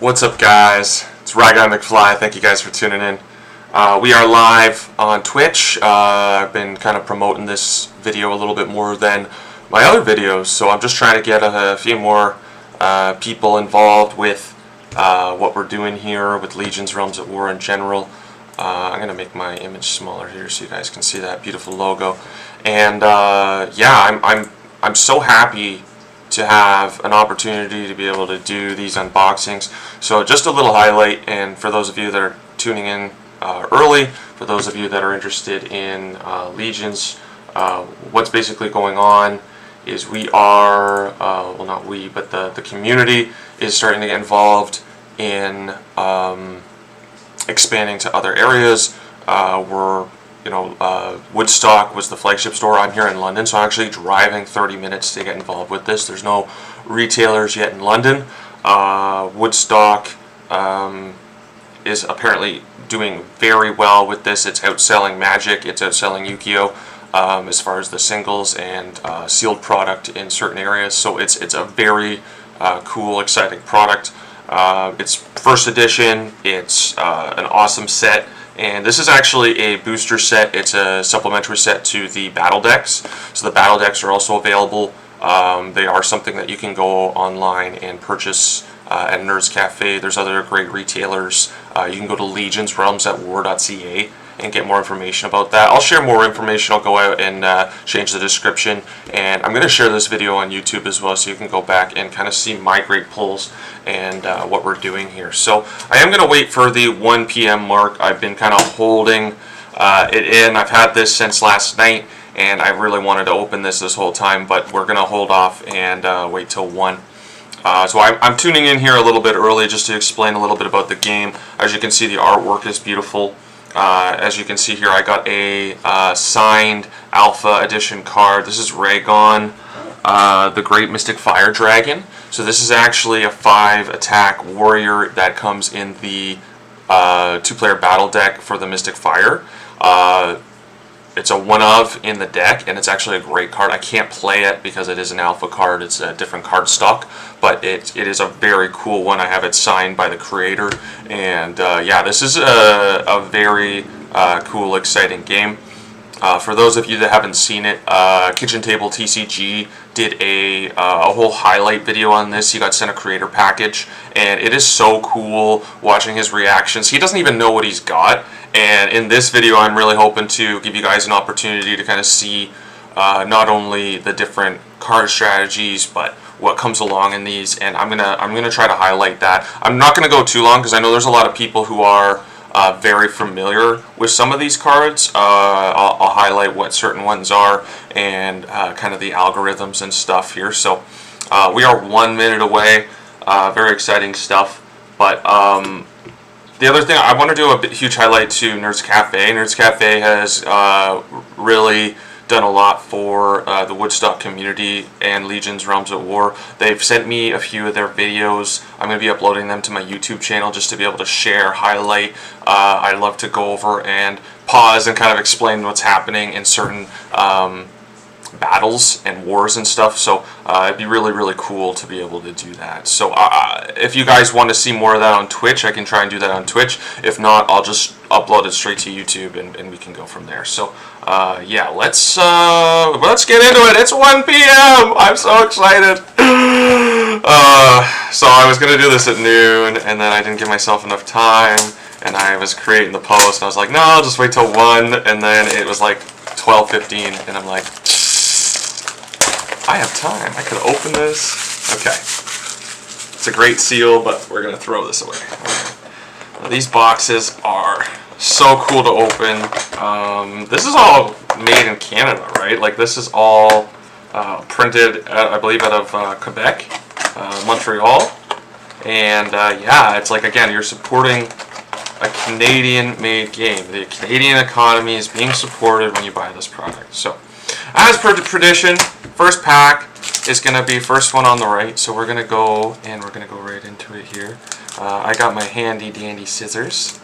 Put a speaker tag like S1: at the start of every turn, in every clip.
S1: What's up, guys? It's Ryguy McFly. Thank you guys for tuning in. We are live on Twitch. I've been kind of promoting this video a little bit more than my other videos, so I'm just trying to get a few more people involved with what we're doing here with Legions, Realms at War in general. I'm going to make my image smaller here so you guys can see that beautiful logo. And yeah, I'm so happy to have an opportunity to be able to do these unboxings. So just a little highlight, and for those of you that are tuning in early, for those of you that are interested in Legions, what's basically going on is we are, well, not we, but the community is starting to get involved in expanding to other areas. Woodstock was the flagship store. I'm here in London, so I'm actually driving 30 minutes to get involved with this. There's no retailers yet in London. Woodstock is apparently doing very well with this. It's outselling Magic, it's outselling Yu-Gi-Oh! As far as the singles and sealed product in certain areas. So it's a very cool, exciting product. It's first edition. It's an awesome set. And this is actually a booster set. It's a supplementary set to the battle decks. So the battle decks are also available. They are something that you can go online and purchase at Nerds Cafe. There's other great retailers. You can go to Legions, Realms at War.ca and get more information about that. I'll share more information. I'll go out and change the description. And I'm going to share this video on YouTube as well, so you can go back and kind of see my great pulls and what we're doing here. So I am going to wait for the 1 p.m. mark. I've been kind of holding it in. I've had this since last night, and I really wanted to open this whole time, but we're going to hold off and wait till 1. So I'm tuning in here a little bit early just to explain a little bit about the game. As you can see, the artwork is beautiful. As you can see here, I got a signed Alpha Edition card. This is Rhaegon, the Great Mystic Fire Dragon. So this is actually a 5-attack warrior that comes in the 2-player battle deck for the Mystic Fire. It's a one-of in the deck, and it's actually a great card. I can't play it because it is an alpha card. It's a different card stock, but it is a very cool one. I have it signed by the creator, and yeah, this is a very cool, exciting game. For those of you that haven't seen it, Kitchen Table TCG did a whole highlight video on this. He got sent a creator package, and it is so cool watching his reactions. He doesn't even know what he's got, and in this video I'm really hoping to give you guys an opportunity to kind of see not only the different card strategies, but what comes along in these, and I'm gonna try to highlight that. I'm not gonna go too long because I know there's a lot of people who are very familiar with some of these cards. I'll highlight what certain ones are and kind of the algorithms and stuff here. So we are 1 minute away. Very exciting stuff. But the other thing, I want to do a huge highlight to Nerds Cafe. Nerds Cafe has really done a lot for the Woodstock community and Legions Realms at War. They've sent me a few of their videos. I'm going to be uploading them to my YouTube channel just to be able to share, highlight. I love to go over and pause and kind of explain what's happening in certain battles and wars and stuff. So it'd be really, really cool to be able to do that. So if you guys want to see more of that on Twitch, I can try and do that on Twitch. If not, I'll just upload it straight to YouTube and we can go from there. So yeah, let's get into it. It's 1 p.m. I'm so excited. So I was gonna do this at noon, and then I didn't give myself enough time, and I was creating the post, and I was like, no, I'll just wait till 1, and then it was like 12:15, and I'm like, I have time. I could open this. Okay. It's a great seal, but we're going to throw this away. Now, these boxes are so cool to open. This is all made in Canada, right? Like, this is all printed, I believe, out of Quebec, Montreal. And, yeah, it's like, again, you're supporting a Canadian-made game. The Canadian economy is being supported when you buy this product. So, as per tradition, first pack is going to be first one on the right, so we're going to go right into it here. I got my handy dandy scissors,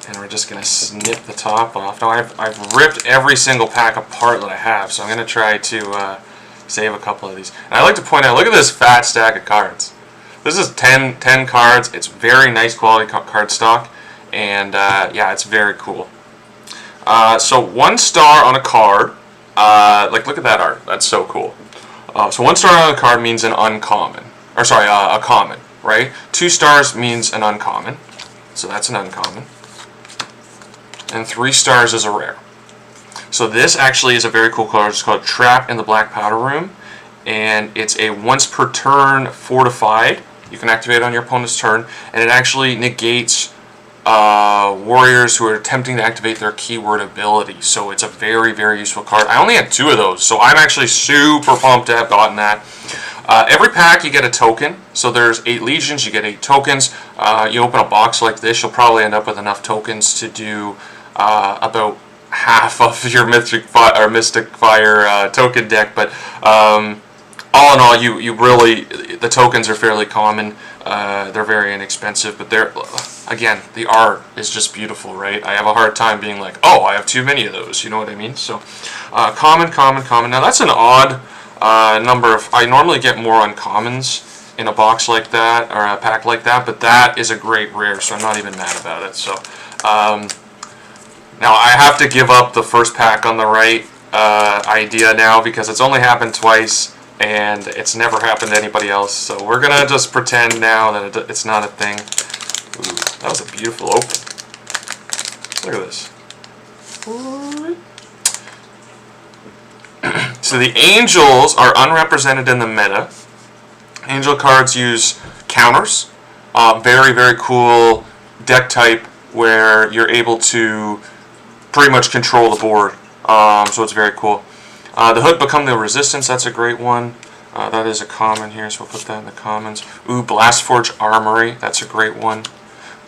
S1: and we're just going to snip the top off. Now I've ripped every single pack apart that I have, so I'm going to try to save a couple of these. And I like to point out, look at this fat stack of cards. this is 10 cards. It's very nice quality card stock, and yeah, it's very cool. So 1 star on a card, like look at that art. That's so cool. So 1 star on a card means an uncommon, or sorry, a common, right? 2 stars means an uncommon, so that's an uncommon, and 3 stars is a rare. So this actually is a very cool card. It's called Trap in the Black Powder Room, and it's a once per turn fortified. You can activate it on your opponent's turn, and it actually negates warriors who are attempting to activate their keyword ability. So it's a very, very useful card. I only had 2 of those, so I'm actually super pumped to have gotten that. Every pack you get a token, so there's 8 legions, you get 8 tokens. You open a box like this, you'll probably end up with enough tokens to do about half of your Mystic Fire token deck, but all in all, you really, the tokens are fairly common. They're very inexpensive, but they're, again, the art is just beautiful, right? I have a hard time being like, oh, I have too many of those, you know what I mean? So, common. Now that's an odd number of, I normally get more uncommons in a box like that, or a pack like that, but that is a great rare, so I'm not even mad about it. So, now I have to give up the first pack on the right idea now, because it's only happened twice, and it's never happened to anybody else, so we're gonna just pretend now that it's not a thing. Ooh, that was a beautiful open. Look at this. So the angels are unrepresented in the meta. Angel cards use counters. Very, very cool deck type where you're able to pretty much control the board. So it's very cool. The Hood Become the Resistance, that's a great one. That is a common here, so we'll put that in the commons. Ooh, Blastforge Armory, that's a great one.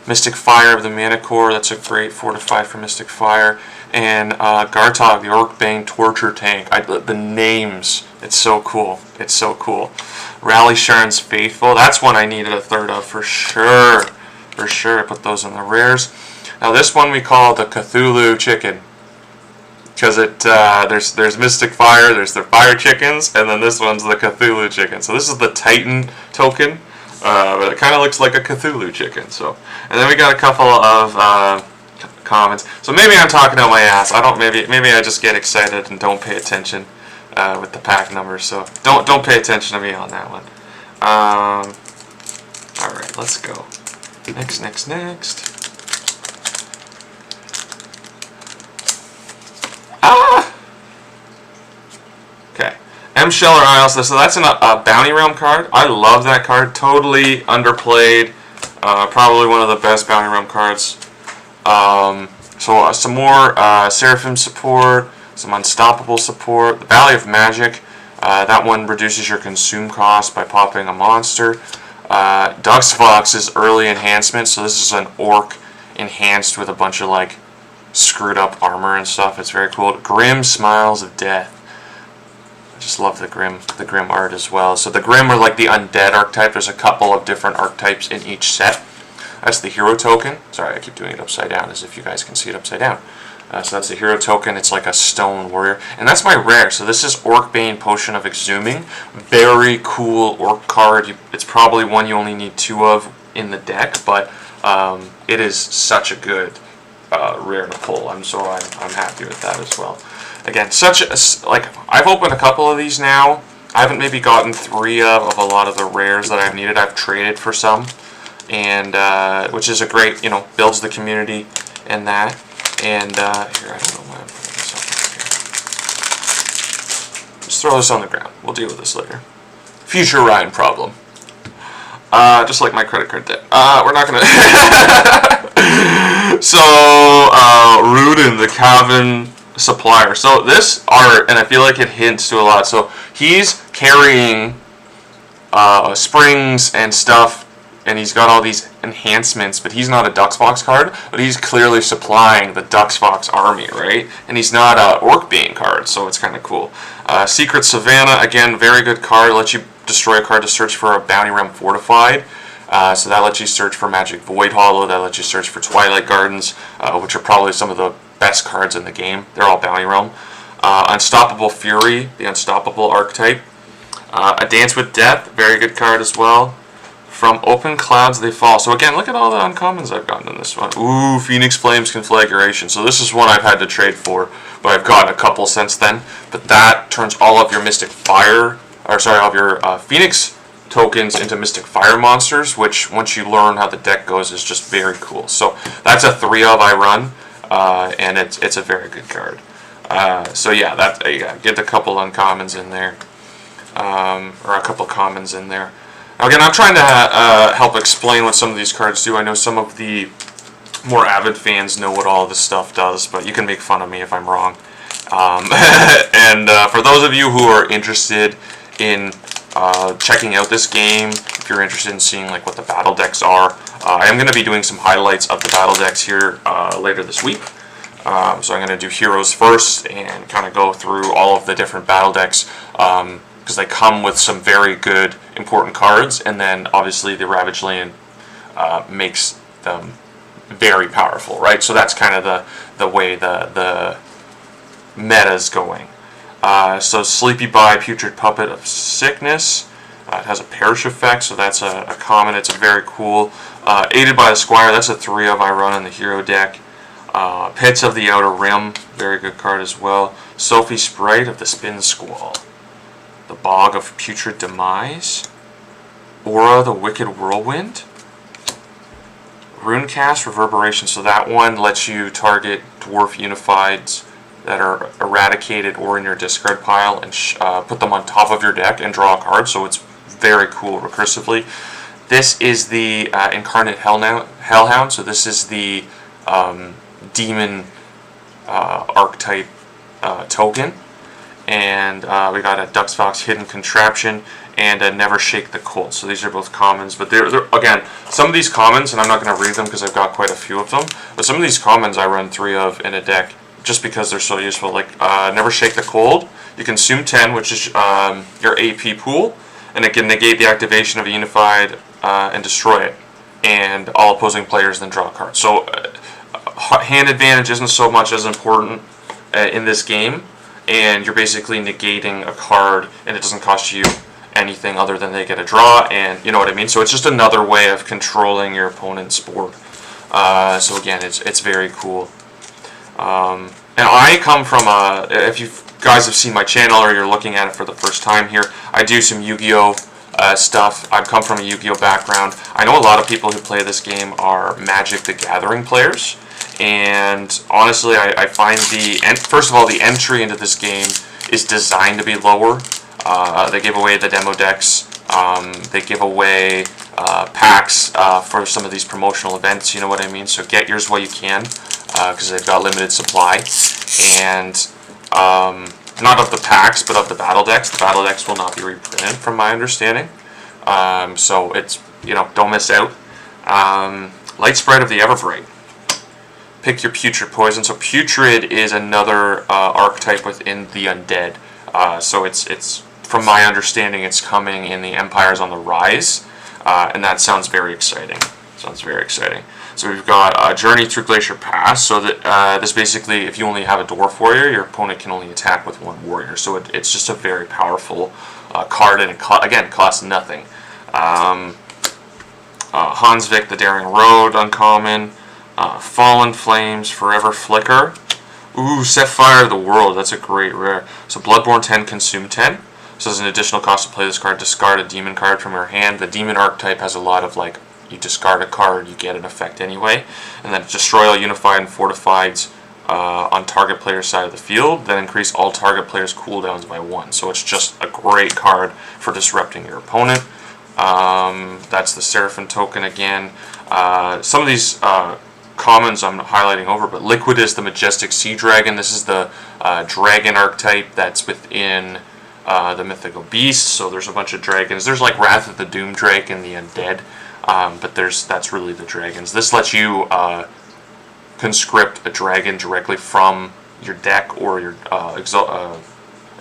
S1: Mystic Fire of the Manicore, that's a great fortified for Mystic Fire. And Gartog, the Orcbane Torture Tank. The names, it's so cool. It's so cool. Rally Sharn's Faithful, that's one I needed a third of for sure. For sure, I put those in the rares. Now this one we call the Cthulhu Chicken, because there's Mystic Fire, there's the Fire Chickens, and then this one's the Cthulhu Chicken. So this is the Titan token, but it kind of looks like a Cthulhu Chicken. So, and then we got a couple of comments. So maybe I'm talking out my ass. I don't. Maybe I just get excited and don't pay attention with the pack numbers. So don't pay attention to me on that one. All right, let's go. Next. Okay. M. Sheller Isles. So that's a Bounty Realm card. I love that card. Totally underplayed. Probably one of the best Bounty Realm cards. So some more Seraphim support, some Unstoppable support. The Valley of Magic. That one reduces your consume cost by popping a monster. Dux Fox's early enhancement. So this is an orc enhanced with a bunch of like screwed up armor and stuff. It's very cool. Grim Smiles of Death. I just love the grim art as well. So the Grim are like the undead archetype. There's a couple of different archetypes in each set. That's the hero token. Sorry, I keep doing it upside down as if you guys can see it upside down. So that's the hero token. It's like a stone warrior. And that's my rare. So this is Orcbane Potion of Exhuming. Very cool orc card. It's probably one you only need 2 of in the deck, but it is such a good rare to pull. I'm happy with that as well. Again, I've opened a couple of these now. I haven't maybe gotten 3 of a lot of the rares that I've needed. I've traded for some, and which is a great, builds the community and that. And here, I don't know why I'm putting this up here. Just throw this on the ground. We'll deal with this later. Future Ryan problem. Just like my credit card debt. We're not gonna. So, Rudin, the Cavan supplier. So this art, and I feel like it hints to a lot. So he's carrying springs and stuff, and he's got all these enhancements, but he's not a Duxfox card, but he's clearly supplying the Duxfox army, right? And he's not a Orcbane card, so it's kind of cool. Secret Savannah, again, very good card. Lets you destroy a card to search for a Bounty Realm Fortified. So that lets you search for Magic Void Hollow. That lets you search for Twilight Gardens, which are probably some of the best cards in the game. They're all Bounty Realm. Unstoppable Fury, the Unstoppable archetype. A Dance with Death, very good card as well. From open clouds they fall. So again, look at all the uncommons I've gotten in this one. Ooh, Phoenix Flames Conflagration. So this is one I've had to trade for, but I've gotten a couple since then. But that turns all of your Mystic Fire, or sorry, all of your Phoenix tokens into Mystic Fire monsters, which once you learn how the deck goes is just very cool. So that's a 3 of I run, and it's a very good card. So yeah, get a couple uncommons in there, or a couple commons in there. Now again, I'm trying to help explain what some of these cards do. I know some of the more avid fans know what all this stuff does, but you can make fun of me if I'm wrong. And for those of you who are interested in checking out this game, if you're interested in seeing like what the battle decks are, I am going to be doing some highlights of the battle decks here later this week. So I'm going to do heroes first and kind of go through all of the different battle decks, because they come with some very good important cards, and then obviously the Ravaged land makes them very powerful, right? So that's kind of the way the meta's going. So Sleepy Bye, Putrid Puppet of Sickness. It has a perish effect, so that's a common. It's a very cool. Aided by the Squire, that's a 3 of I run in the hero deck. Pits of the Outer Rim, very good card as well. Sophie Sprite of the Spin Squall. The Bog of Putrid Demise. Aura, the Wicked Whirlwind. Runecast, Reverberation. So that one lets you target Dwarf Unifieds that are eradicated or in your discard pile and put them on top of your deck and draw a card. So it's very cool recursively. This is the Incarnate Hellhound. So this is the demon archetype token. And we got a Dux Fox Hidden Contraption and a Never Shake the Colt. So these are both commons, but they're again, some of these commons, and I'm not going to read them because I've got quite a few of them, but some of these commons I run 3 of in a deck just because they're so useful. Like Never Shake the Cold, you consume 10, which is your AP pool, and it can negate the activation of a Unified and destroy it, and all opposing players then draw a card. So hand advantage isn't so much as important in this game, and you're basically negating a card, and it doesn't cost you anything other than they get a draw, and you know what I mean. So it's just another way of controlling your opponent's board. So again, it's very cool. And I come from if you guys have seen my channel or you're looking at it for the first time here, I do some Yu-Gi-Oh stuff. I've come from a Yu-Gi-Oh background. I know a lot of people who play this game are Magic the Gathering players. And honestly, I find first of all, the entry into this game is designed to be lower. They give away the demo decks. They give away packs for some of these promotional events, you know what I mean? So get yours while you can, because they've got limited supply. And not of the packs, but of the battle decks. The battle decks will not be reprinted, from my understanding. So it's, don't miss out. Light Sprite of the Everbright. Pick your Putrid Poison. So Putrid is another archetype within the Undead. So it's from my understanding, it's coming in the Empires on the Rise, and that sounds very exciting. So we've got Journey Through Glacier Pass. So that this basically, if you only have a Dwarf Warrior, your opponent can only attack with 1 Warrior. So it's just a very powerful card, and it costs nothing. Hansvik, the Daring Road, uncommon. Fallen Flames, Forever Flicker. Ooh, Set Fire to the World. That's a great rare. So Bloodborne 10, Consume 10. So as an additional cost to play this card, discard a demon card from your hand. The demon archetype has a lot of you discard a card, you get an effect anyway. And then destroy all unified and fortifieds on target player's side of the field. Then increase all target players' cooldowns by 1. So it's just a great card for disrupting your opponent. That's the Seraphim token again. Some of these commons I'm highlighting over, but Liquid is the Majestic Sea Dragon. This is the dragon archetype that's within the Mythical Beasts. So there's a bunch of dragons. There's like Wrath of the Doom Drake and the Undead, but that's really the dragons. This lets you conscript a dragon directly from your deck or your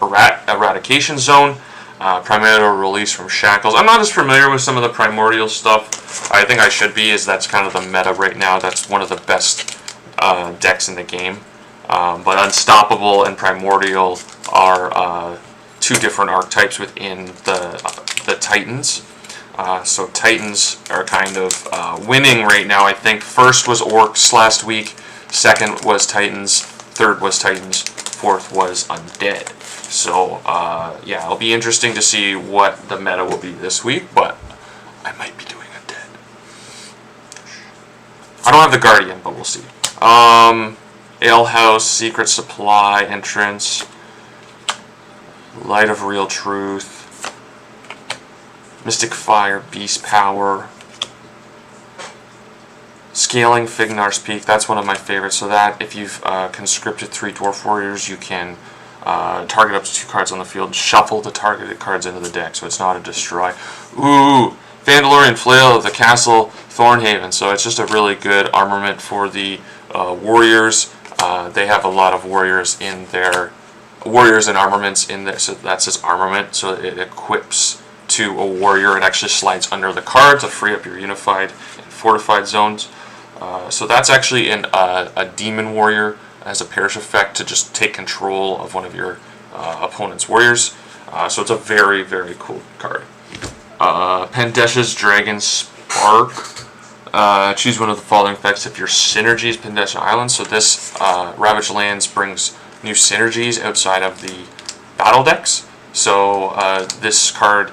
S1: eradication zone. Primordial Release from Shackles. I'm not as familiar with some of the Primordial stuff. I think I should be, as that's kind of the meta right now. That's one of the best decks in the game. But Unstoppable and Primordial are 2 different archetypes within the Titans. So Titans are kind of winning right now. I think first was Orcs last week, second was Titans, third was Titans, fourth was Undead. So yeah, it'll be interesting to see what the meta will be this week, but I might be doing Undead. I don't have the Guardian, but we'll see. Alehouse, Secret Supply, Entrance, Light of Real Truth, Mystic Fire, Beast Power, Scaling Fignar's Peak. That's one of my favorites. So that if you've conscripted 3 Dwarf Warriors, you can target up to 2 cards on the field, shuffle the targeted cards into the deck, so it's not a destroy. Ooh, Vandalorian Flail of the Castle Thornhaven. So it's just a really good armament for the warriors. They have a lot of warriors in their and armaments in there, so that's his armament. So it equips to a warrior. It actually slides under the card to free up your unified and fortified zones. So that's actually a demon warrior as a perish effect to just take control of one of your opponent's warriors. So it's a very, very cool card. Pandesha's Dragon Spark. Choose one of the following effects if your synergy is Pandesha Island. So this Ravaged Lands brings new synergies outside of the battle decks. So this card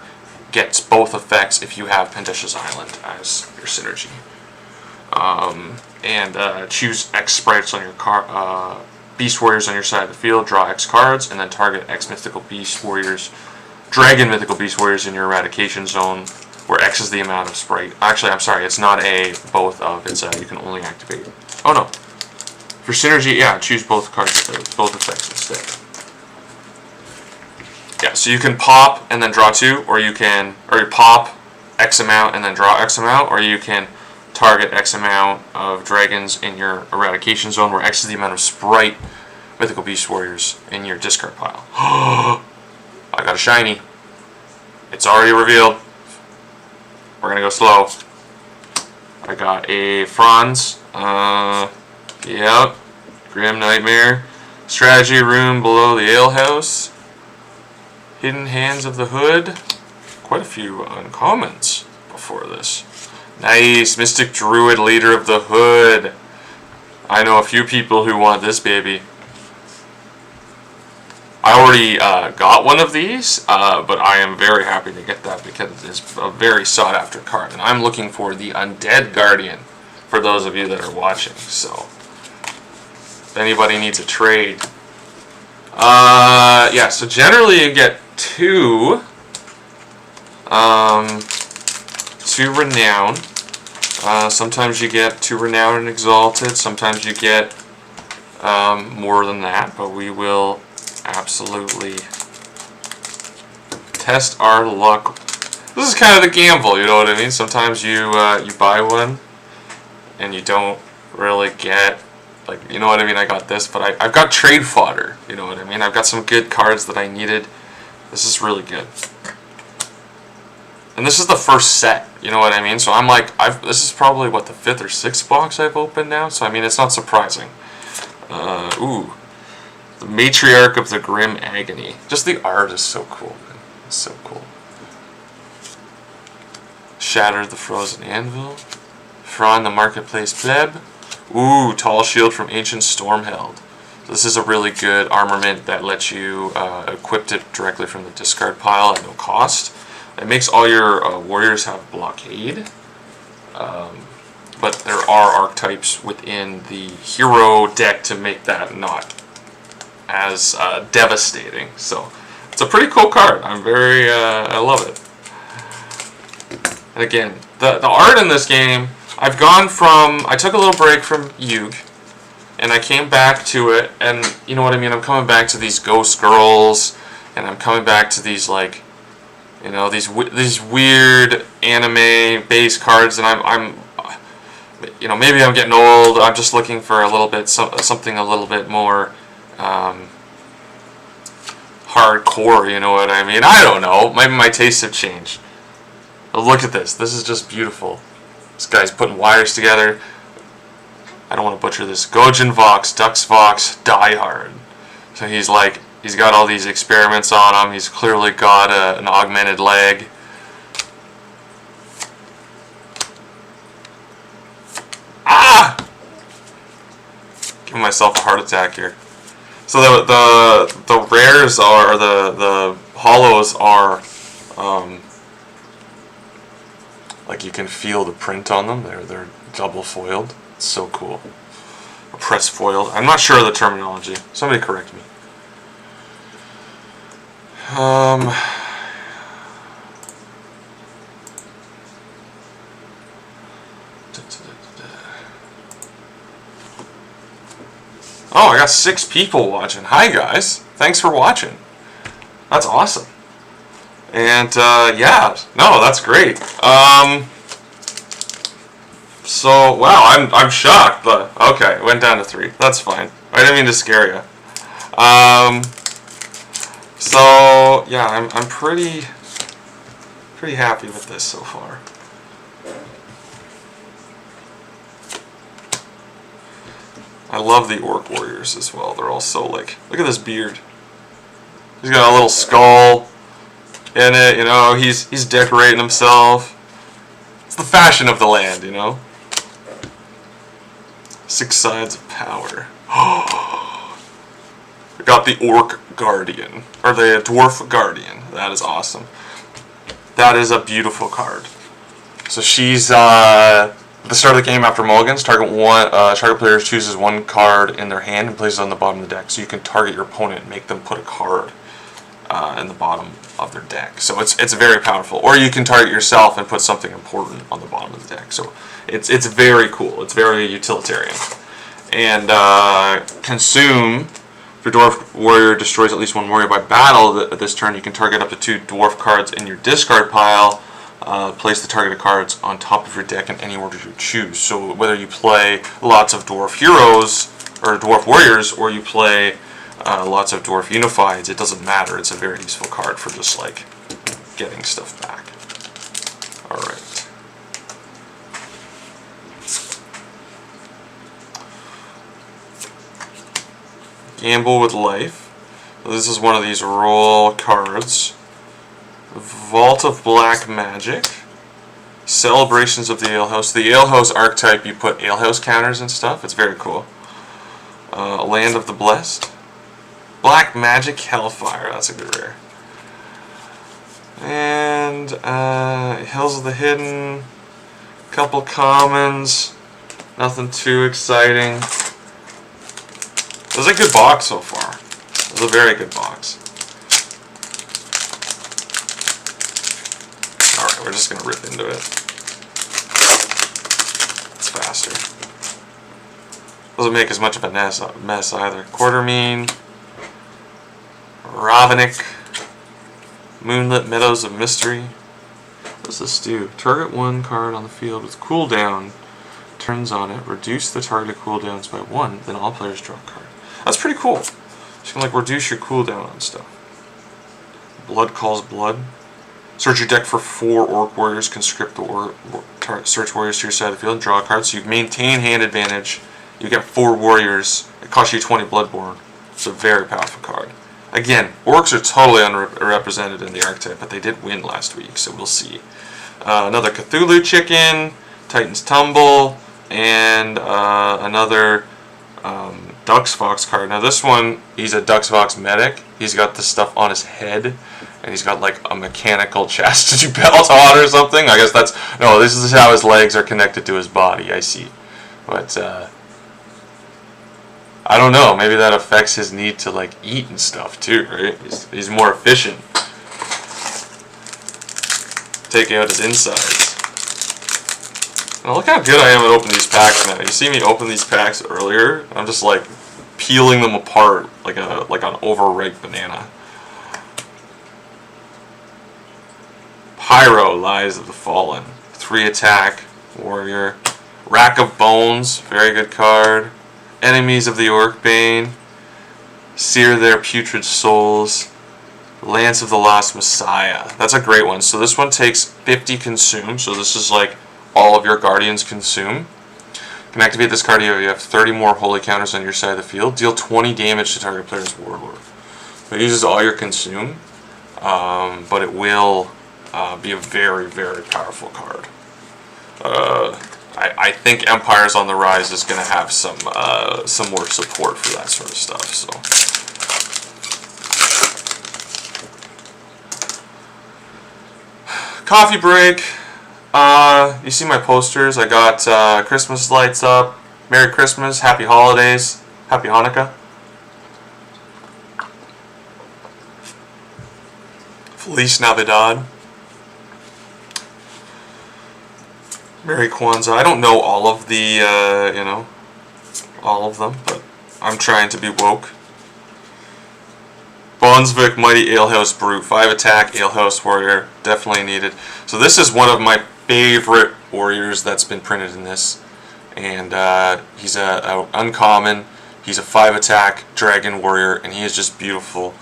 S1: gets both effects if you have Pandesha's Island as your synergy. And choose X sprites on your Beast Warriors on your side of the field, draw X cards, and then target X Mythical Beast Warriors, Dragon Mythical Beast Warriors in your eradication zone, where X is the amount of sprite. Actually, I'm sorry, it's not a both of, it's a you can only activate. Oh no. For synergy, yeah, choose both cards, both effects instead. Yeah, so you can pop and then draw 2, or you pop X amount and then draw X amount, or you can target X amount of dragons in your eradication zone, where X is the amount of sprite Mythical Beast Warriors in your discard pile. I got a shiny. It's already revealed. We're gonna go slow. I got a Franz. Yep. Grim Nightmare. Strategy Room below the alehouse. Hidden Hands of the Hood. Quite a few uncommons before this. Nice. Mystic Druid, Leader of the Hood. I know a few people who want this baby. I already got one of these, but I am very happy to get that because it's a very sought after card. And I'm looking for the Undead Guardian for those of you that are watching. So, if anybody needs a trade. Yeah, so generally you get 2 Renown. Sometimes you get 2 Renown and Exalted. Sometimes you get more than that, but we will absolutely test our luck. This is kind of the gamble, you know what I mean? Sometimes you buy one and you don't really get, like, you know what I mean? I got this, but I've got trade fodder, you know what I mean? I've got some good cards that I needed. This is really good. And this is the first set, you know what I mean? So I'm like, this is probably, what, the 5th or 6th box I've opened now? So, I mean, it's not surprising. Ooh. The Matriarch of the Grim Agony. Just the art is so cool, man. It's so cool. Shattered the Frozen Anvil. Fron the Marketplace Pleb. Ooh, Tall Shield from Ancient Stormheld. So this is a really good armament that lets you equip it directly from the discard pile at no cost. It makes all your warriors have blockade. But there are archetypes within the hero deck to make that not as devastating. So it's a pretty cool card. I'm very, I love it. And again, the art in this game, I've gone from, I took a little break from Yuge, and I came back to it, and you know what I mean, I'm coming back to these Ghost Girls, and I'm coming back to these, like, you know, these weird anime-based cards, and I'm you know, maybe I'm getting old, I'm just looking for a little bit, something a little bit more hardcore, you know what I mean? I don't know, maybe my tastes have changed. But look at this is just beautiful. This guy's putting wires together. I don't want to butcher this. Gojin Vox, Dux Vox, Die Hard. So he's like, he's got all these experiments on him, he's clearly got an augmented leg. myself a heart attack here. So the rares are, the hollows are, like you can feel the print on them. They're double foiled. It's so cool. Or press foiled. I'm not sure of the terminology. Somebody correct me. Oh, I got 6 people watching. Hi guys, thanks for watching. That's awesome. And yeah, no, that's great. So wow, I'm shocked, but okay, it went down to 3. That's fine. I didn't mean to scare you. So yeah, I'm pretty happy with this so far. I love the Orc Warriors as well. They're all so like, look at this beard. He's got a little skull in it, you know, he's decorating himself. It's the fashion of the land, you know. 6 sides of power. We got the Orc Guardian, or the Dwarf Guardian. That is awesome. That is a beautiful card. So she's at the start of the game after mulligans, target player chooses 1 card in their hand and places it on the bottom of the deck. So you can target your opponent and make them put a card in the bottom of their deck. So it's very powerful. Or you can target yourself and put something important on the bottom of the deck. So it's very cool. It's very utilitarian. And consume. If your Dwarf Warrior destroys at least 1 warrior by battle this turn, you can target up to 2 Dwarf cards in your discard pile. Place the targeted cards on top of your deck in any order you choose. So whether you play lots of Dwarf Heroes or Dwarf Warriors, or you play lots of Dwarf Unifieds, it doesn't matter. It's a very useful card for just like getting stuff back. Alright. Gamble with Life. This is one of these roll cards. Vault of Black Magic. Celebrations of the Alehouse. The Alehouse archetype, you put Alehouse counters and stuff. It's very cool. Land of the Blessed. Black Magic Hellfire. That's a good rare. And Hills of the Hidden. Couple commons. Nothing too exciting. It was a good box so far. It was a very good box. Alright, we're just going to rip into it. It's faster. Doesn't make as much of a mess either. Quartermean. Ravaged. Moonlit Meadows of Mystery. What does this do? Target 1 card on the field with cooldown. Turns on it. Reduce the target cooldowns by 1. Then all players draw a card. That's pretty cool. You can like reduce your cooldown on stuff. Blood Calls Blood. Search your deck for 4 Orc Warriors. Conscript the search warriors to your side of the field and draw a card. So you maintain hand advantage. You get 4 warriors. It costs you 20 Bloodborne. It's a very powerful card. Again, orcs are totally underrepresented in the archetype, but they did win last week, so we'll see. Another Cthulhu Chicken, Titan's Tumble, and another Dux Fox card. Now this one, he's a Dux Fox medic. He's got this stuff on his head, and he's got like a mechanical chastity belt on or something. I guess that's, no, this is how his legs are connected to his body, I see. But, I don't know, maybe that affects his need to like eat and stuff too, right? He's more efficient. Taking out his insides. Now look how good I am at opening these packs now. You see me open these packs earlier? I'm just like peeling them apart like an overripe banana. Pyro, Lies of the Fallen. 3 attack, warrior. Rack of Bones, very good card. Enemies of the Orcbane. Sear Their Putrid Souls. Lance of the Lost Messiah. That's a great one. So this one takes 50 consume. So this is like all of your guardians consume. You can activate this card here. You have 30 more holy counters on your side of the field. Deal 20 damage to target player's warlord. So it uses all your consume. But it will be a very, very powerful card. I think Empire's on the Rise is going to have some more support for that sort of stuff. So. Coffee break. You see my posters. I got Christmas lights up. Merry Christmas. Happy Holidays. Happy Hanukkah. Feliz Navidad. Merry Kwanzaa. I don't know all of the, all of them, but I'm trying to be woke. Bonsvik Mighty Alehouse Brew. 5 attack, Alehouse Warrior. Definitely needed. So this is one of my favorite warriors that's been printed in this. And he's a uncommon. He's a 5 attack Dragon Warrior, and he is just beautiful.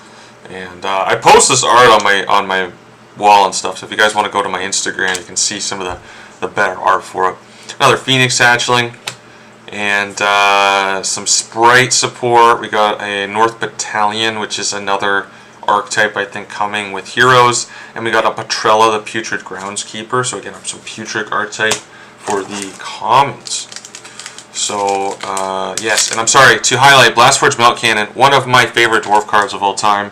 S1: And I post this art on my wall and stuff, so if you guys want to go to my Instagram, you can see some of the better art for it. Another Phoenix Hatchling, and some Sprite support. We got a North Battalion, which is another archetype I think coming with heroes, and we got a Petrella, the Putrid Groundskeeper. So again, some Putrid archetype for the commons. So yes, and I'm sorry to highlight Blastforge Melt Cannon, one of my favorite dwarf cards of all time.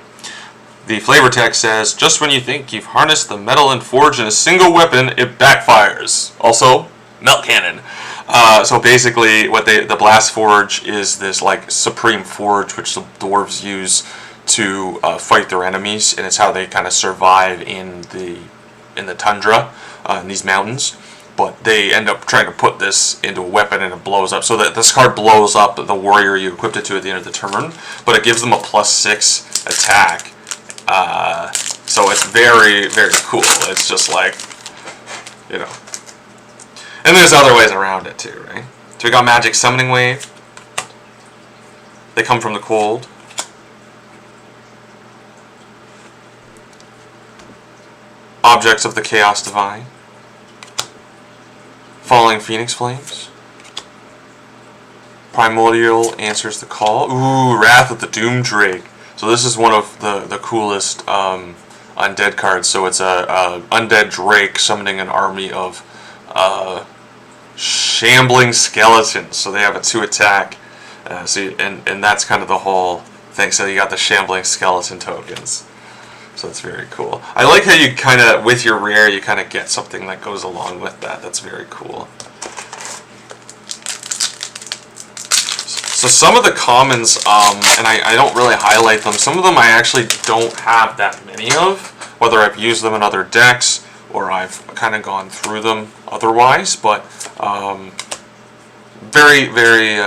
S1: The flavor text says, just when you think you've harnessed the metal and forge in a single weapon, it backfires. Also, Melt Cannon. So basically, what the Blast Forge is this like supreme forge which the dwarves use to fight their enemies, and it's how they kind of survive in the tundra, in these mountains. But they end up trying to put this into a weapon, and it blows up. So that this card blows up the warrior you equipped it to at the end of the turn, but it gives them a +6 attack. So it's very, very cool. It's just like, and there's other ways around it too, right? So we got Magic Summoning Wave. They come from the cold. Objects of the Chaos Divine. Falling Phoenix Flames. Primordial Answers the Call. Ooh, Wrath of the Doom Drake. So this is one of the coolest undead cards. So it's a undead drake summoning an army of shambling skeletons. So they have a 2 attack. And that's kind of the whole thing. So you got the shambling skeleton tokens. So that's very cool. I like how you kind of, with your rare, you kind of get something that goes along with that. That's very cool. So some of the commons, and I don't really highlight them. Some of them I actually don't have that many of, whether I've used them in other decks or I've kind of gone through them otherwise. But very, very,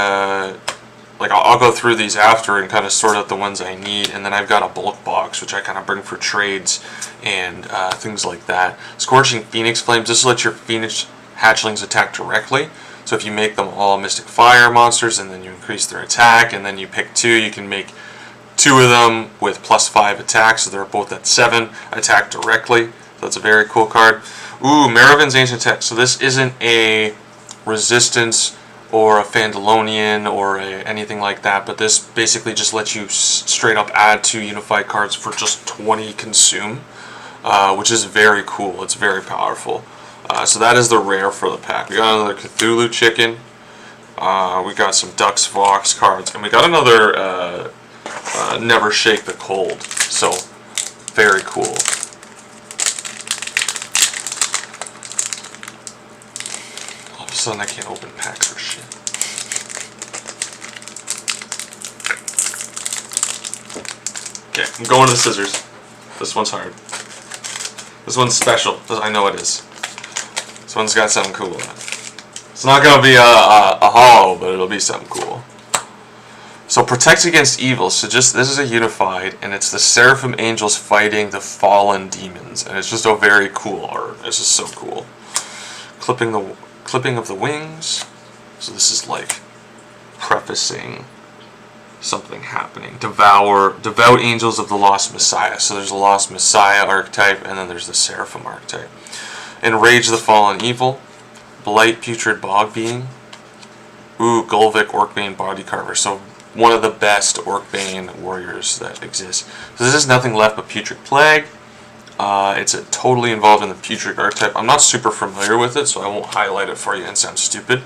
S1: like I'll go through these after and kind of sort out the ones I need. And then I've got a bulk box, which I kind of bring for trades and things like that. Scorching Phoenix Flames. This lets your Phoenix hatchlings attack directly. So if you make them all Mystic Fire monsters and then you increase their attack and then you pick 2, you can make 2 of them with +5 attack, so they're both at 7 attack directly. So that's a very cool card. Ooh, Maravin's Ancient Text. So this isn't a resistance or a Phandalonian or anything like that, but this basically just lets you straight up add 2 unified cards for just 20 consume, which is very cool. It's very powerful. So that is the rare for the pack. We got another Cthulhu Chicken. We got some Dux Vox cards. And we got another Never Shake the Cold. So, very cool. All of a sudden I can't open packs for shit. Okay, I'm going to the scissors. This one's hard. This one's special. I know it is. This one's got something cool in it. It's not going to be a hollow, but it'll be something cool. So protects against evil. So this is a unified, and it's the Seraphim Angels fighting the fallen demons, and it's just a very cool art. It's just so cool. Clipping of the wings. So this is like prefacing something happening. Devout Angels of the Lost Messiah. So there's a Lost Messiah archetype, and then there's the Seraphim archetype. Enrage the Fallen Evil. Blight Putrid Bog Being. Ooh, Gulvik Orcbane Body Carver. So one of the best Orcbane warriors that exist. So this is nothing left but Putrid Plague. It's totally involved in the Putrid archetype. I'm not super familiar with it, so I won't highlight it for you and sound stupid.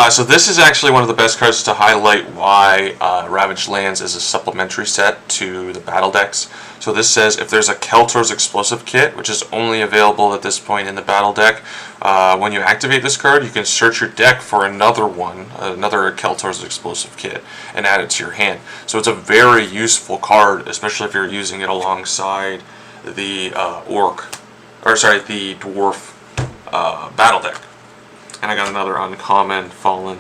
S1: So this is actually one of the best cards to highlight why Ravaged Lands is a supplementary set to the battle decks. So this says if there's a Keltor's Explosive Kit, which is only available at this point in the battle deck, when you activate this card, you can search your deck for another one, another Keltor's Explosive Kit, and add it to your hand. So it's a very useful card, especially if you're using it alongside the the Dwarf battle deck. And I got another uncommon Fallen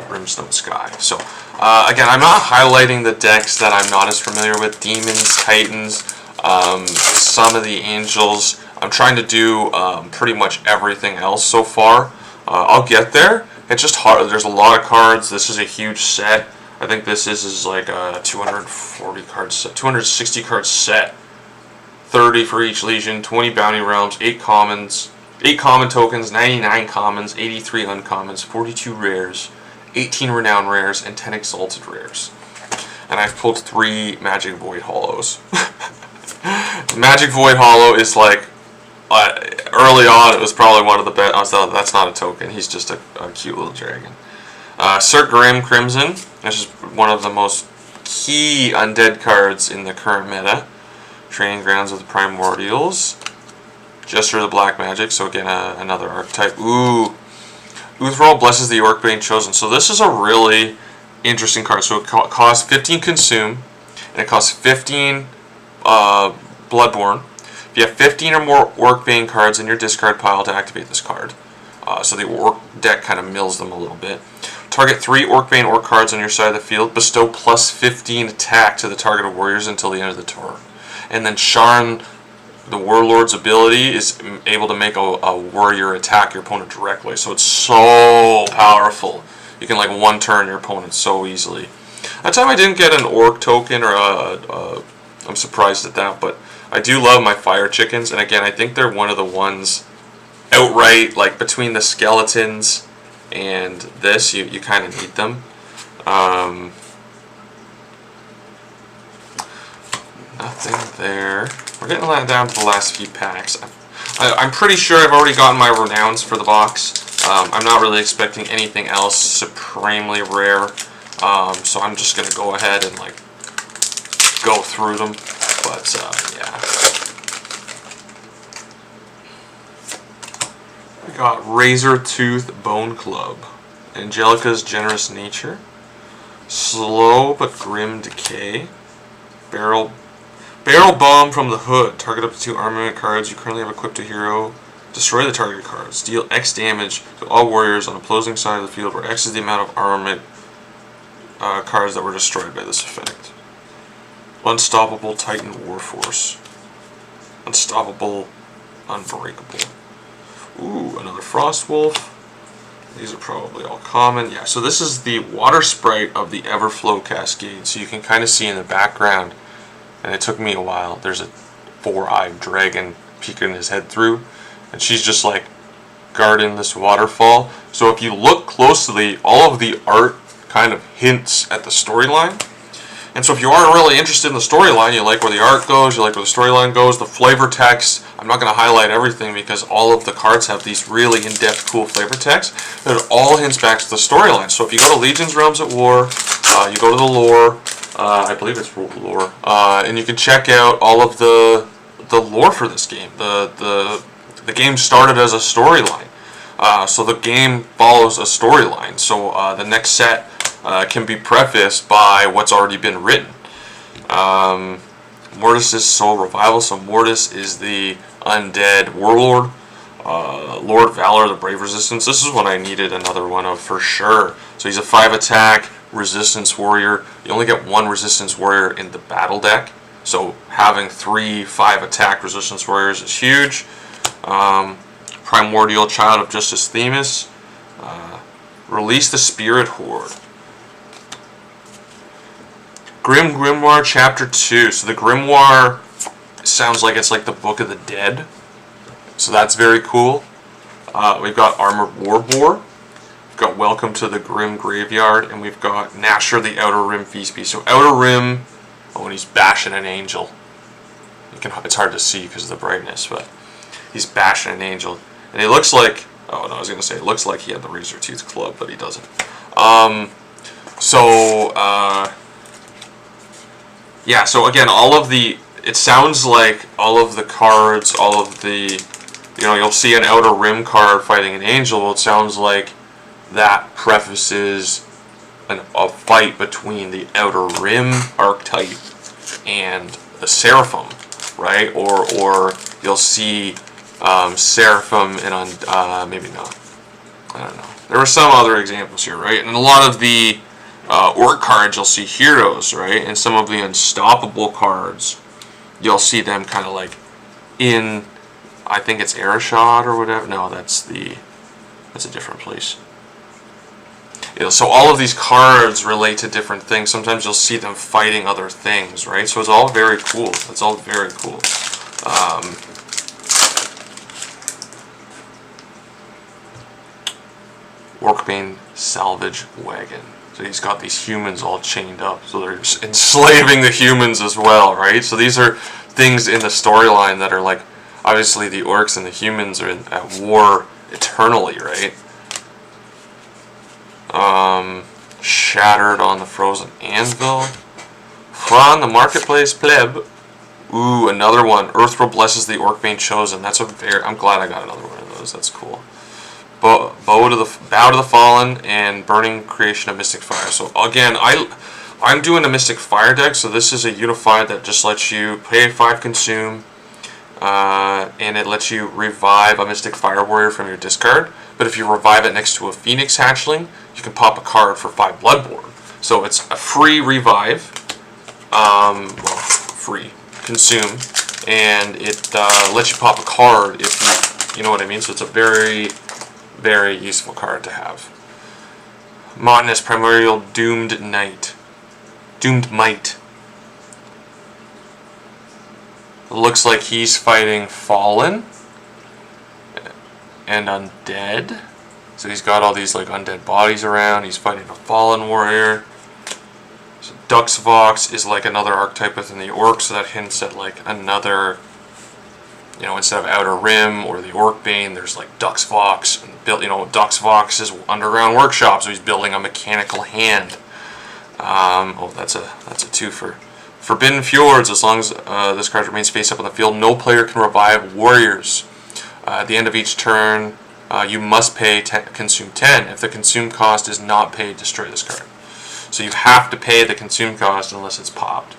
S1: Brimstone Sky. So again, I'm not highlighting the decks that I'm not as familiar with. Demons, Titans, some of the Angels. I'm trying to do pretty much everything else so far. I'll get there. It's just hard. There's a lot of cards. This is a huge set. I think this is like a 240 card set, 260 card set. 30 for each Legion, 20 Bounty Realms, 8 commons, 8 common tokens, 99 commons, 83 uncommons, 42 rares, 18 renown rares, and 10 exalted rares. And I've pulled 3 Magic Void Hollows. Magic Void Hollow is like, early on it was probably one of the best. That's not a token, he's just a cute little dragon. Sir Grim Crimson, this is one of the most key undead cards in the current meta. Training Grounds of the Primordials. Jester of the Black Magic, so again, another archetype. Ooh. Uthrall blesses the Orc-Bane Chosen. So this is a really interesting card. So it costs 15 Consume, and it costs 15 Bloodborne. If you have 15 or more Orc-Bane cards in your discard pile to activate this card, so the Orc deck kind of mills them a little bit. Target 3 Orc-Bane Orc cards on your side of the field. Bestow plus 15 attack to the targeted warriors until the end of the turn. And then Sharn, the Warlord's ability, is able to make a warrior attack your opponent directly. So it's so powerful. You can like one turn your opponent so easily. That time I didn't get an Orc token, or I'm surprised at that, but I do love my Fire Chickens. And again, I think they're one of the ones outright, like between the skeletons and this, you kind of need them. Nothing there. We're getting down to the last few packs. I'm pretty sure I've already gotten my renowns for the box. I'm not really expecting anything else supremely rare. So I'm just gonna go ahead and like go through them. But yeah. We got Razor Tooth Bone Club. Angelica's Generous Nature. Slow but Grim Decay. Barrel Bomb from the Hood. Target up to 2 armament cards you currently have equipped to hero. Destroy the target cards. Deal X damage to all warriors on the opposing side of the field, where X is the amount of armament cards that were destroyed by this effect. Unstoppable Titan Warforce. Unstoppable Unbreakable. Ooh, another Frostwolf. These are probably all common. Yeah, so this is the water sprite of the Everflow Cascade. So you can kind of see in the background, and it took me a while, there's a 4-eyed dragon peeking his head through, and she's just like guarding this waterfall. So if you look closely, all of the art kind of hints at the storyline. And so if you aren't really interested in the storyline, you like where the art goes, you like where the storyline goes, the flavor text, I'm not going to highlight everything because all of the cards have these really in-depth cool flavor text, but it all hints back to the storyline. So if you go to Legion's Realms at War, you go to the lore, I believe it's lore, and you can check out all of the lore for this game. The game started as a storyline, so the game follows a storyline. So the next set can be prefaced by what's already been written. Mortis' Soul Revival. So Mortis is the undead warlord. Lord Valor, the Brave Resistance. This is one I needed another one of for sure. So he's a 5 attack resistance warrior. You only get 1 resistance warrior in the battle deck. So having 3 5 attack resistance warriors is huge. Primordial Child of Justice Themis. Release the Spirit Horde. Grim Grimoire Chapter 2. So the Grimoire sounds like it's like the Book of the Dead. So that's very cool. We've got Armored Warboar. We've got Welcome to the Grim Graveyard. And we've got Nasher the Outer Rim Feast Piece. So Outer Rim, oh, and he's bashing an angel. It's hard to see because of the brightness, but he's bashing an angel, and he looks like. Oh no, I was gonna say it looks like he had the Razor Tooth Club, but he doesn't. Yeah. So again, it sounds like all of the cards, all of the, you'll see an Outer Rim card fighting an angel. Well, it sounds like that prefaces a fight between the Outer Rim archetype and the Seraphim, right? Or you'll see Seraphim and maybe not. I don't know. There were some other examples here, right? And a lot of the Orc cards, you'll see heroes, right? And some of the Unstoppable cards, you'll see them kind of like in, I think it's Airshot or whatever. No, that's a different place. So all of these cards relate to different things. Sometimes you'll see them fighting other things, right? So it's all very cool. It's all very cool. Orcbane Salvage Wagon. So he's got these humans all chained up. So they're enslaving the humans as well, right? So these are things in the storyline that are like, obviously the orcs and the humans are at war eternally, right? Shattered on the Frozen Anvil. From the Marketplace Pleb. Ooh, another one. Earthrealm Blesses the Orcbane Chosen. I'm glad I got another one of those. That's cool. Bow to the Fallen and Burning Creation of Mystic Fire. So again, I'm doing a Mystic Fire deck, so this is a unified that just lets you pay 5 consume, and it lets you revive a Mystic Fire Warrior from your discard. But if you revive it next to a Phoenix Hatchling, you can pop a card for 5 Bloodborne. So it's a free revive, free consume, and it lets you pop a card if you know what I mean. So it's a very, very useful card to have. Mountainous Primordial Doomed Might. It looks like he's fighting Fallen and Undead. So he's got all these like undead bodies around. He's fighting a Fallen Warrior. So Duxvox is like another archetype within the Orc, so that hints at like another, instead of Outer Rim or the Orcbane, there's like Duxvox. And Duxvox is Underground Workshop, so he's building a mechanical hand. That's a 2 for Forbidden Fjords. As long as this card remains face up on the field, no player can revive warriors. At the end of each turn, you must consume 10. If the consume cost is not paid, destroy this card. So you have to pay the consume cost unless it's popped.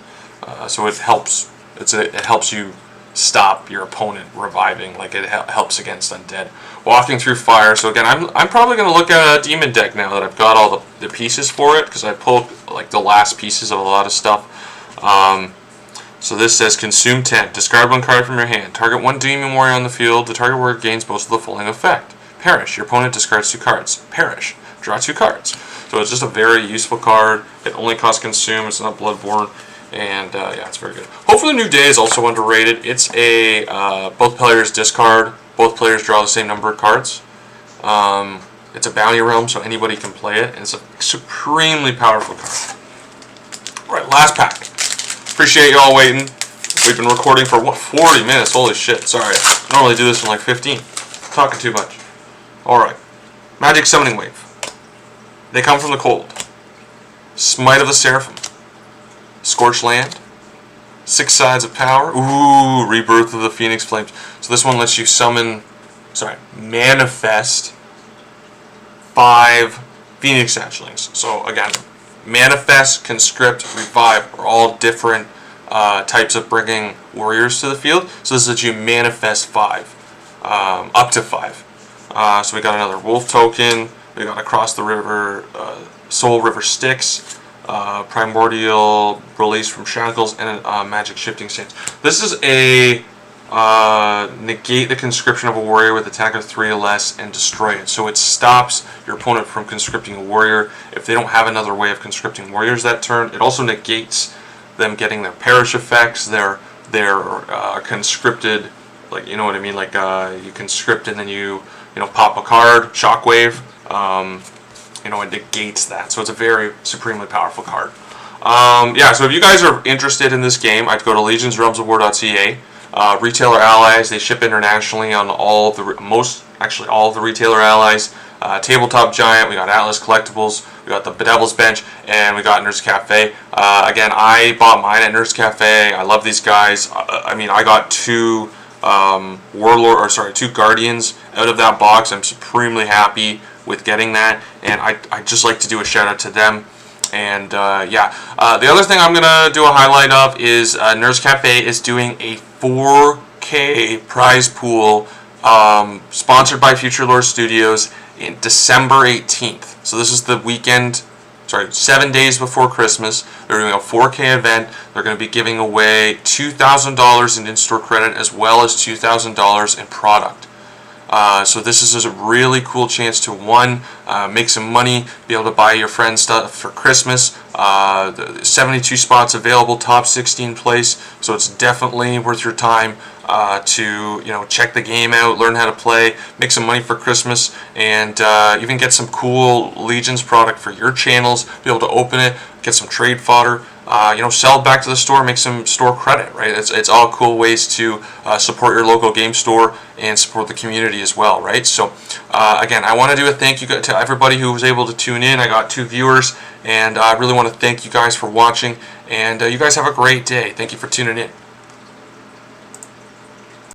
S1: So it helps. It helps you stop your opponent reviving, like it helps against undead. Walking Through Fire. So again, I'm probably going to look at a demon deck now that I've got all the pieces for it, because I pulled like the last pieces of a lot of stuff. So this says consume 10. Discard 1 card from your hand. Target 1 demon warrior on the field. The target warrior gains most of the following effect. Perish. Your opponent discards 2 cards. Perish. Draw 2 cards. So it's just a very useful card. It only costs consume. It's not Bloodborne. And yeah, it's very good. Hopefully New Day is also underrated. It's a both players discard. Both players draw the same number of cards. It's a bounty realm, so anybody can play it. And it's a supremely powerful card. Alright, last pack. Appreciate y'all waiting. We've been recording for, 40 minutes? Holy shit, sorry. I normally do this in like 15. Talking too much. Alright. Magic Summoning Wave. They come from the cold. Smite of the Seraphim. Scorched Land. 6 Sides of Power. Ooh, Rebirth of the Phoenix Flames. So this one lets you manifest 5 Phoenix Hatchlings. So again, manifest, conscript, revive are all different types of bringing warriors to the field. So this lets you manifest 5, up to 5. So we got another wolf token. We got Across the River, Soul River Styx, Primordial Release from Shackles, and Magic Shifting Sands. This is a negate the conscription of a warrior with attack of 3 or less and destroy it. So it stops your opponent from conscripting a warrior if they don't have another way of conscripting warriors that turn. It also negates them getting their perish effects, their conscripted, like, you know what I mean, like you conscript and then you pop a card, Shockwave, it negates that. So it's a very supremely powerful card. Yeah, so if you guys are interested in this game, I'd go to legionsrealmsofwar.ca. Retailer allies, they ship internationally on all of the retailer allies. Tabletop Giant, we got Atlas Collectibles, we got the Bedevil's Bench, and we got Nerds Cafe. Again, I bought mine at Nerds Cafe. I love these guys. I mean, I got two two Guardians out of that box. I'm supremely happy with getting that, and I'd just like to do a shout out to them. And the other thing I'm gonna do a highlight of is Nerds Cafe is doing a 4K prize pool, sponsored by Future Lore Studios, in December 18th. So this is the weekend, 7 days before Christmas. They're doing a 4K event. They're going to be giving away $2,000 in in-store credit as well as $2,000 in product. So this is a really cool chance to, one, make some money, be able to buy your friends stuff for Christmas. 72 spots available, top 16 place, so it's definitely worth your time to check the game out, learn how to play, make some money for Christmas, and even get some cool Legions product for your channels. Be able to open it, get some trade fodder. Sell it back to the store, make some store credit, right? It's all cool ways to support your local game store and support the community as well, right? So, again, I want to do a thank you to everybody who was able to tune in. I got 2 viewers, and I really want to thank you guys for watching, and you guys have a great day. Thank you for tuning in.